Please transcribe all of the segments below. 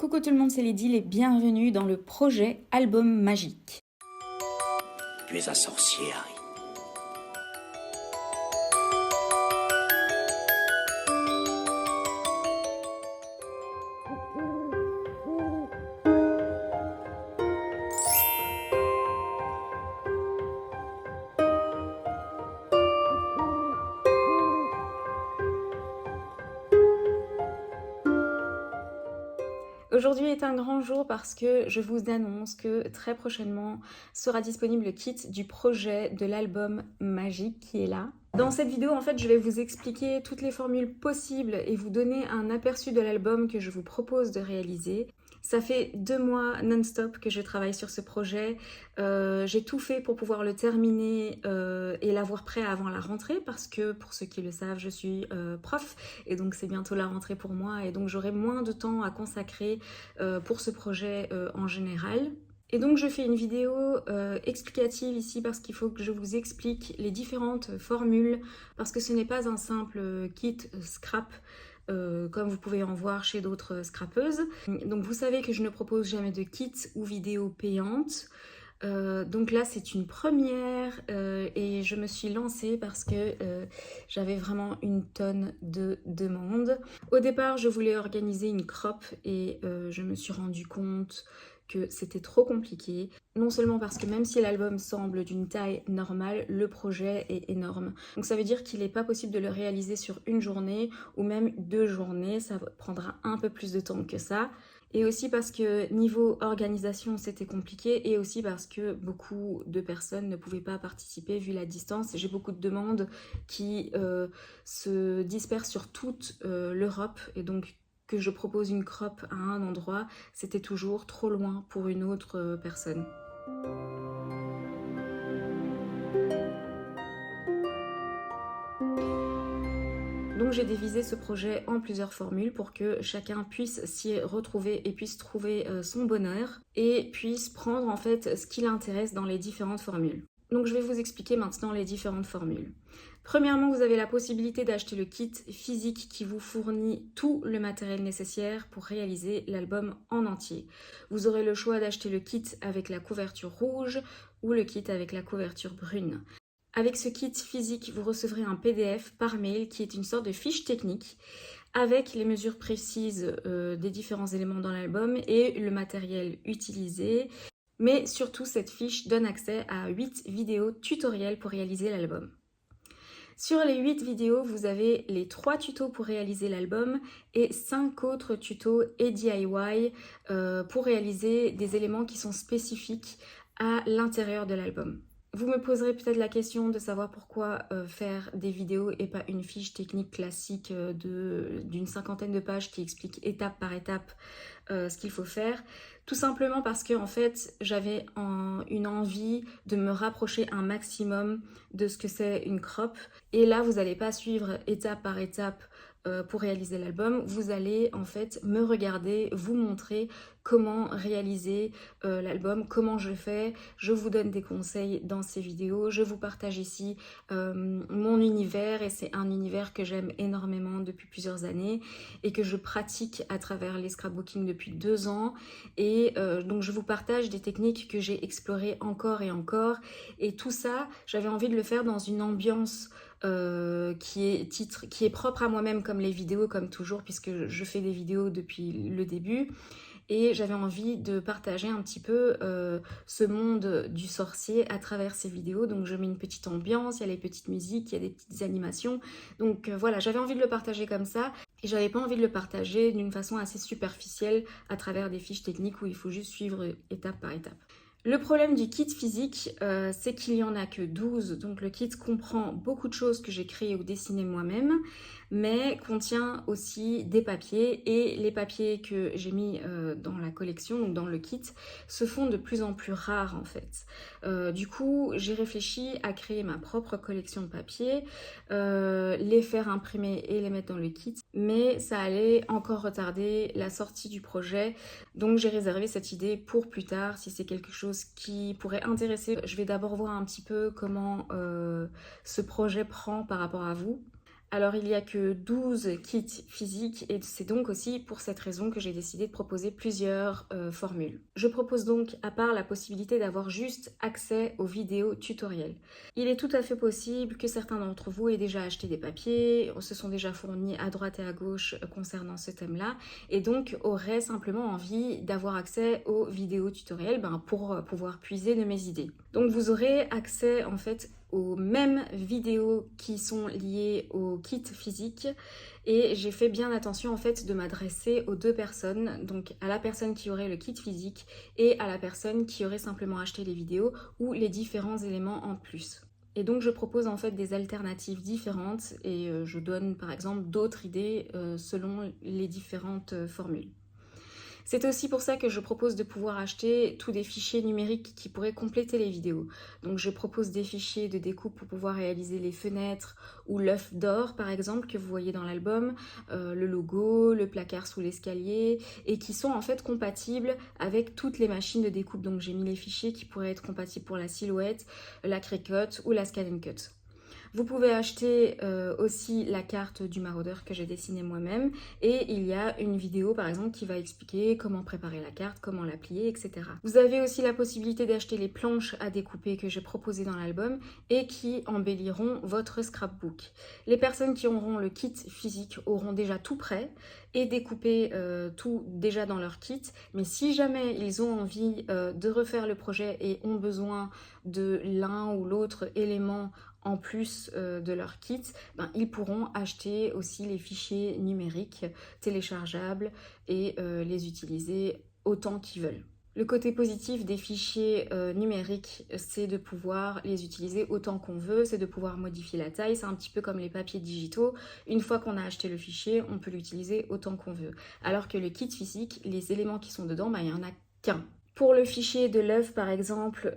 Coucou tout le monde, c'est Lydie et bienvenue dans le projet Album Magique. Tu es un sorcier, Harry. Aujourd'hui est un grand jour parce que je vous annonce que très prochainement sera disponible le kit du projet de l'album Magique qui est là. Dans cette vidéo, en fait, je vais vous expliquer toutes les formules possibles et vous donner un aperçu de l'album que je vous propose de réaliser. Ça fait 2 mois non-stop que je travaille sur ce projet. J'ai tout fait pour pouvoir le terminer et l'avoir prêt avant la rentrée parce que, pour ceux qui le savent, je suis prof et donc c'est bientôt la rentrée pour moi et donc j'aurai moins de temps à consacrer pour ce projet en général. Et donc je fais une vidéo explicative ici parce qu'il faut que je vous explique les différentes formules parce que ce n'est pas un simple kit scrap comme vous pouvez en voir chez d'autres scrapeuses. Donc vous savez que je ne propose jamais de kits ou vidéos payantes. Donc là c'est une première et je me suis lancée parce que j'avais vraiment une tonne de demandes. Au départ je voulais organiser une crop et je me suis rendu compte que c'était trop compliqué. Non seulement parce que même si l'album semble d'une taille normale, le projet est énorme. Donc ça veut dire qu'il n'est pas possible de le réaliser sur une journée ou même 2 journées, ça prendra un peu plus de temps que ça. Et aussi parce que niveau organisation c'était compliqué et aussi parce que beaucoup de personnes ne pouvaient pas participer vu la distance. J'ai beaucoup de demandes qui se dispersent sur toute l'Europe et donc que je propose une crop à un endroit, c'était toujours trop loin pour une autre personne. Donc j'ai divisé ce projet en plusieurs formules pour que chacun puisse s'y retrouver et puisse trouver son bonheur et puisse prendre en fait ce qui l'intéresse dans les différentes formules. Donc je vais vous expliquer maintenant les différentes formules. Premièrement, vous avez la possibilité d'acheter le kit physique qui vous fournit tout le matériel nécessaire pour réaliser l'album en entier. Vous aurez le choix d'acheter le kit avec la couverture rouge ou le kit avec la couverture brune. Avec ce kit physique, vous recevrez un PDF par mail qui est une sorte de fiche technique avec les mesures précises des différents éléments dans l'album et le matériel utilisé. Mais surtout, cette fiche donne accès à 8 vidéos tutoriels pour réaliser l'album. Sur les 8 vidéos, vous avez les 3 tutos pour réaliser l'album et 5 autres tutos et DIY pour réaliser des éléments qui sont spécifiques à l'intérieur de l'album. Vous me poserez peut-être la question de savoir pourquoi faire des vidéos et pas une fiche technique classique d'une 50aine de pages qui explique étape par étape ce qu'il faut faire. Tout simplement parce que en fait, j'avais une envie de me rapprocher un maximum de ce que c'est une crop. Et là, vous n'allez pas suivre étape par étape pour réaliser l'album. Vous allez en fait me regarder, vous montrer comment réaliser l'album, comment je fais. Je vous donne des conseils dans ces vidéos. Je vous partage ici mon univers et c'est un univers que j'aime énormément depuis plusieurs années et que je pratique à travers les scrapbooking depuis 2 ans. Et donc je vous partage des techniques que j'ai explorées encore et encore. Et tout ça, j'avais envie de le faire dans une ambiance qui est propre à moi-même comme les vidéos, comme toujours, puisque je fais des vidéos depuis le début. Et j'avais envie de partager un petit peu ce monde du sorcier à travers ces vidéos. Donc je mets une petite ambiance, il y a les petites musiques, il y a des petites animations. Donc voilà, j'avais envie de le partager comme ça. Et j'avais pas envie de le partager d'une façon assez superficielle à travers des fiches techniques où il faut juste suivre étape par étape. Le problème du kit physique, c'est qu'il n'y en a que 12, donc le kit comprend beaucoup de choses que j'ai créées ou dessinées moi-même, mais contient aussi des papiers et les papiers que j'ai mis dans la collection, donc dans le kit, se font de plus en plus rares en fait. Du coup, j'ai réfléchi à créer ma propre collection de papiers, les faire imprimer et les mettre dans le kit, mais ça allait encore retarder la sortie du projet, donc j'ai réservé cette idée pour plus tard si c'est quelque chose qui pourrait intéresser. Je vais d'abord voir un petit peu comment ce projet prend par rapport à vous. Alors il n'y a que 12 kits physiques et c'est donc aussi pour cette raison que j'ai décidé de proposer plusieurs formules. Je propose donc à part la possibilité d'avoir juste accès aux vidéos tutoriels. Il est tout à fait possible que certains d'entre vous aient déjà acheté des papiers, se sont déjà fournis à droite et à gauche concernant ce thème-là et donc auraient simplement envie d'avoir accès aux vidéos tutoriels pour pouvoir puiser de mes idées. Donc vous aurez accès en fait aux mêmes vidéos qui sont liées au kit physique et j'ai fait bien attention en fait de m'adresser aux deux personnes, donc à la personne qui aurait le kit physique et à la personne qui aurait simplement acheté les vidéos ou les différents éléments en plus. Et donc je propose en fait des alternatives différentes et je donne par exemple d'autres idées selon les différentes formules. C'est aussi pour ça que je propose de pouvoir acheter tous des fichiers numériques qui pourraient compléter les vidéos. Donc je propose des fichiers de découpe pour pouvoir réaliser les fenêtres ou l'œuf d'or par exemple que vous voyez dans l'album, le logo, le placard sous l'escalier et qui sont en fait compatibles avec toutes les machines de découpe. Donc j'ai mis les fichiers qui pourraient être compatibles pour la silhouette, la Cricut ou la Scan & Cut. Vous pouvez acheter aussi la carte du maraudeur que j'ai dessinée moi-même et il y a une vidéo par exemple qui va expliquer comment préparer la carte, comment la plier, etc. Vous avez aussi la possibilité d'acheter les planches à découper que j'ai proposées dans l'album et qui embelliront votre scrapbook. Les personnes qui auront le kit physique auront déjà tout prêt et découpé tout déjà dans leur kit, mais si jamais ils ont envie de refaire le projet et ont besoin de l'un ou l'autre élément en plus de leur kit, ils pourront acheter aussi les fichiers numériques téléchargeables et les utiliser autant qu'ils veulent. Le côté positif des fichiers numériques, c'est de pouvoir les utiliser autant qu'on veut, c'est de pouvoir modifier la taille, c'est un petit peu comme les papiers digitaux. Une fois qu'on a acheté le fichier, on peut l'utiliser autant qu'on veut. Alors que le kit physique, les éléments qui sont dedans, il n'y en a qu'un. Pour le fichier de l'œuf par exemple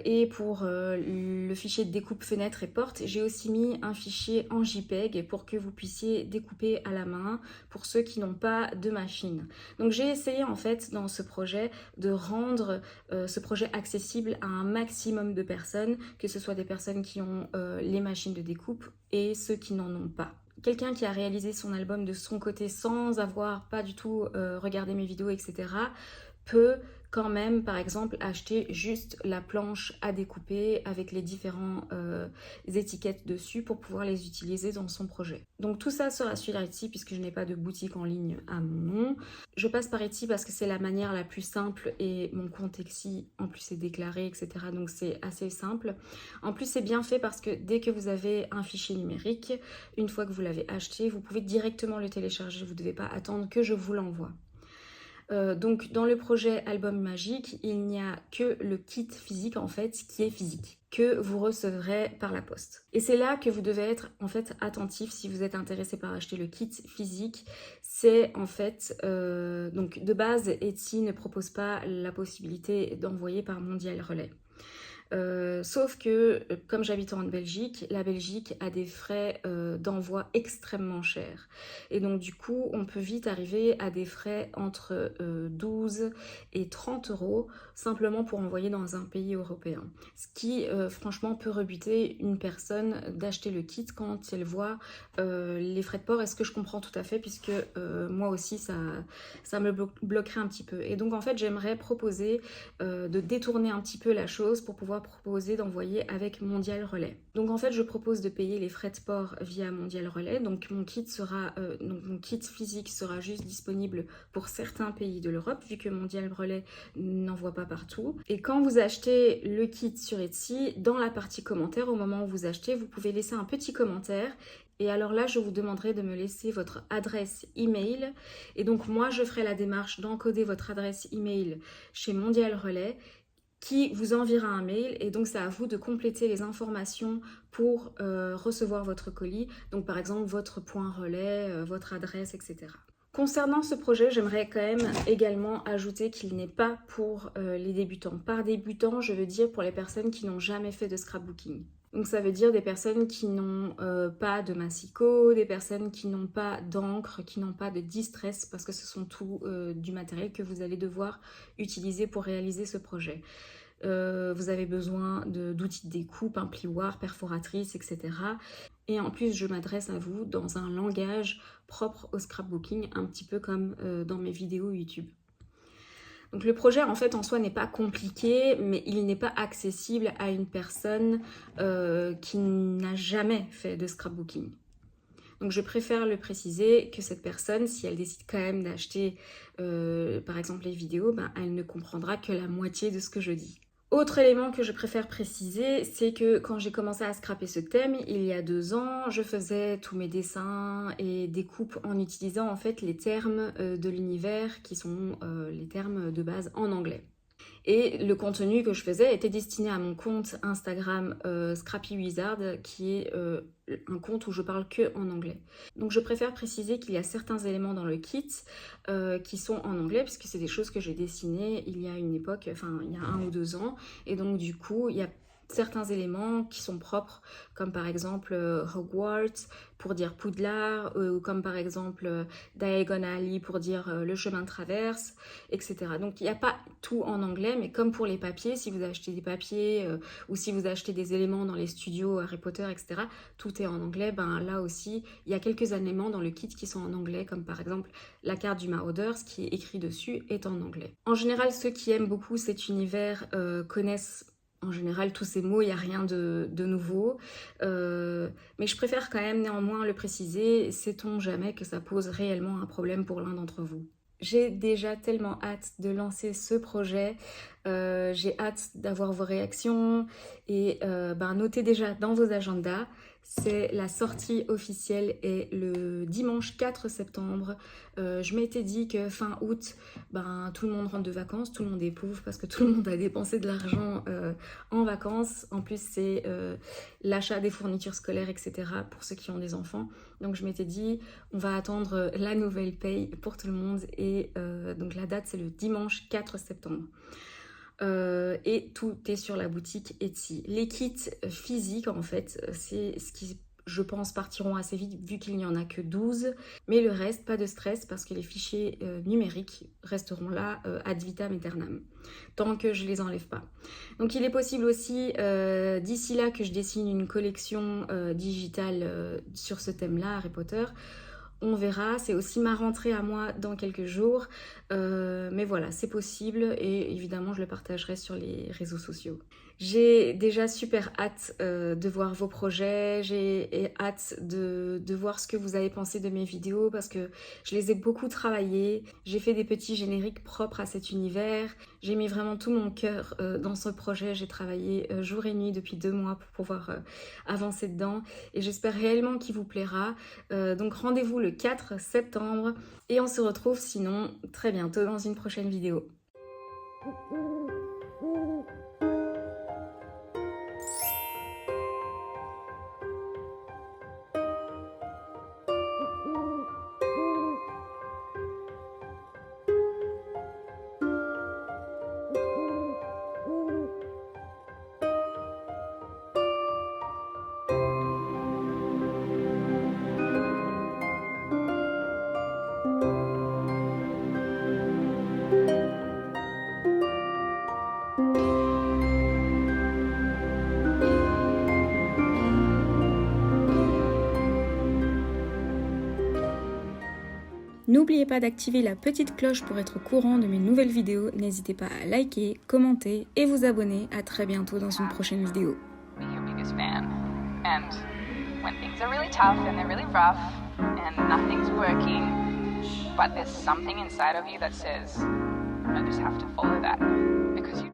et pour le fichier de découpe fenêtre et porte, j'ai aussi mis un fichier en JPEG pour que vous puissiez découper à la main pour ceux qui n'ont pas de machine. Donc j'ai essayé en fait dans ce projet de rendre ce projet accessible à un maximum de personnes, que ce soit des personnes qui ont les machines de découpe et ceux qui n'en ont pas. Quelqu'un qui a réalisé son album de son côté sans avoir pas du tout regardé mes vidéos, etc. peut quand même, par exemple, acheter juste la planche à découper avec les différentes étiquettes dessus pour pouvoir les utiliser dans son projet. Donc tout ça sera sur Etsy puisque je n'ai pas de boutique en ligne à mon nom. Je passe par Etsy parce que c'est la manière la plus simple et mon compte Etsy en plus est déclaré, etc. Donc c'est assez simple. En plus c'est bien fait parce que dès que vous avez un fichier numérique, une fois que vous l'avez acheté, vous pouvez directement le télécharger. Vous ne devez pas attendre que je vous l'envoie. Donc dans le projet Album Magique, il n'y a que le kit physique en fait qui est physique, que vous recevrez par la poste. Et c'est là que vous devez être en fait attentif si vous êtes intéressé par acheter le kit physique. C'est en fait, donc de base Etsy ne propose pas la possibilité d'envoyer par Mondial Relais. Sauf que, comme j'habite en Belgique, la Belgique a des frais d'envoi extrêmement chers. Et donc du coup, on peut vite arriver à des frais entre 12 et 30 euros simplement pour envoyer dans un pays européen. Ce qui, franchement, peut rebuter une personne d'acheter le kit quand elle voit les frais de port. Et ce que je comprends tout à fait, puisque moi aussi, ça me bloquerait un petit peu. Et donc, en fait, j'aimerais proposer de détourner un petit peu la chose pour pouvoir proposer d'envoyer avec Mondial Relais. Donc en fait je propose de payer les frais de port via Mondial Relais, donc mon kit physique sera juste disponible pour certains pays de l'Europe vu que Mondial Relais n'envoie pas partout. Et quand vous achetez le kit sur Etsy, dans la partie commentaires, au moment où vous achetez, vous pouvez laisser un petit commentaire. Et alors là, je vous demanderai de me laisser votre adresse email. Et donc moi, je ferai la démarche d'encoder votre adresse email chez Mondial Relais qui vous enverra un mail et donc c'est à vous de compléter les informations pour recevoir votre colis. Donc par exemple votre point relais, votre adresse, etc. Concernant ce projet, j'aimerais quand même également ajouter qu'il n'est pas pour les débutants. Par débutants, je veux dire pour les personnes qui n'ont jamais fait de scrapbooking. Donc ça veut dire des personnes qui n'ont pas de massicot, des personnes qui n'ont pas d'encre, qui n'ont pas de distress parce que ce sont tout du matériel que vous allez devoir utiliser pour réaliser ce projet. vous avez besoin d'outils de découpe, un plioir, perforatrice, etc. Et en plus, je m'adresse à vous dans un langage propre au scrapbooking, un petit peu comme dans mes vidéos YouTube. Donc le projet en fait en soi n'est pas compliqué, mais il n'est pas accessible à une personne qui n'a jamais fait de scrapbooking. Donc je préfère le préciser que cette personne, si elle décide quand même d'acheter par exemple les vidéos, elle ne comprendra que la moitié de ce que je dis. Autre élément que je préfère préciser, c'est que quand j'ai commencé à scraper ce thème, il y a 2 ans, je faisais tous mes dessins et découpes en utilisant en fait les termes de l'univers qui sont les termes de base en anglais. Et le contenu que je faisais était destiné à mon compte Instagram Scrappy Wizard, qui est un compte où je parle que en anglais. Donc je préfère préciser qu'il y a certains éléments dans le kit qui sont en anglais, puisque c'est des choses que j'ai dessinées il y a une époque, enfin il y a 1 ou 2 ans, et donc du coup il y a certains éléments qui sont propres, comme par exemple Hogwarts pour dire Poudlard, ou comme par exemple Diagon Alley pour dire le chemin de traverse, etc. Donc il n'y a pas tout en anglais, mais comme pour les papiers, si vous achetez des papiers ou si vous achetez des éléments dans les studios Harry Potter, etc., tout est en anglais. Là aussi, il y a quelques éléments dans le kit qui sont en anglais, comme par exemple la carte du Marauders, ce qui est écrit dessus est en anglais. En général, ceux qui aiment beaucoup cet univers connaissent en général tous ces mots, il n'y a rien de nouveau, mais je préfère quand même néanmoins le préciser, sait-on jamais que ça pose réellement un problème pour l'un d'entre vous. J'ai déjà tellement hâte de lancer ce projet, j'ai hâte d'avoir vos réactions et notez déjà dans vos agendas, c'est la sortie officielle est le dimanche 4 septembre. Je m'étais dit que fin août, tout le monde rentre de vacances, tout le monde est pauvre parce que tout le monde a dépensé de l'argent en vacances. En plus, c'est l'achat des fournitures scolaires, etc. pour ceux qui ont des enfants. Donc je m'étais dit, on va attendre la nouvelle paye pour tout le monde. Et donc la date, c'est le dimanche 4 septembre. Et tout est sur la boutique Etsy. Les kits physiques, en fait, c'est ce qui, je pense, partiront assez vite vu qu'il n'y en a que 12. Mais le reste, pas de stress parce que les fichiers numériques resteront là ad vitam aeternam, tant que je les enlève pas. Donc il est possible aussi, d'ici là, que je dessine une collection digitale sur ce thème-là, Harry Potter. On verra, c'est aussi ma rentrée à moi dans quelques jours, mais voilà, c'est possible et évidemment je le partagerai sur les réseaux sociaux. J'ai déjà super hâte de voir vos projets, j'ai hâte de voir ce que vous avez pensé de mes vidéos parce que je les ai beaucoup travaillées. J'ai fait des petits génériques propres à cet univers, j'ai mis vraiment tout mon cœur dans ce projet, j'ai travaillé jour et nuit depuis 2 mois pour pouvoir avancer dedans et j'espère réellement qu'il vous plaira. Donc rendez-vous le 4 septembre et on se retrouve sinon très bientôt dans une prochaine vidéo. N'oubliez pas d'activer la petite cloche pour être au courant de mes nouvelles vidéos. N'hésitez pas à liker, commenter et vous abonner. À très bientôt dans une prochaine vidéo. And when things are really tough and they're really rough and nothing's working, but there's something inside of you that says, I just have to follow that.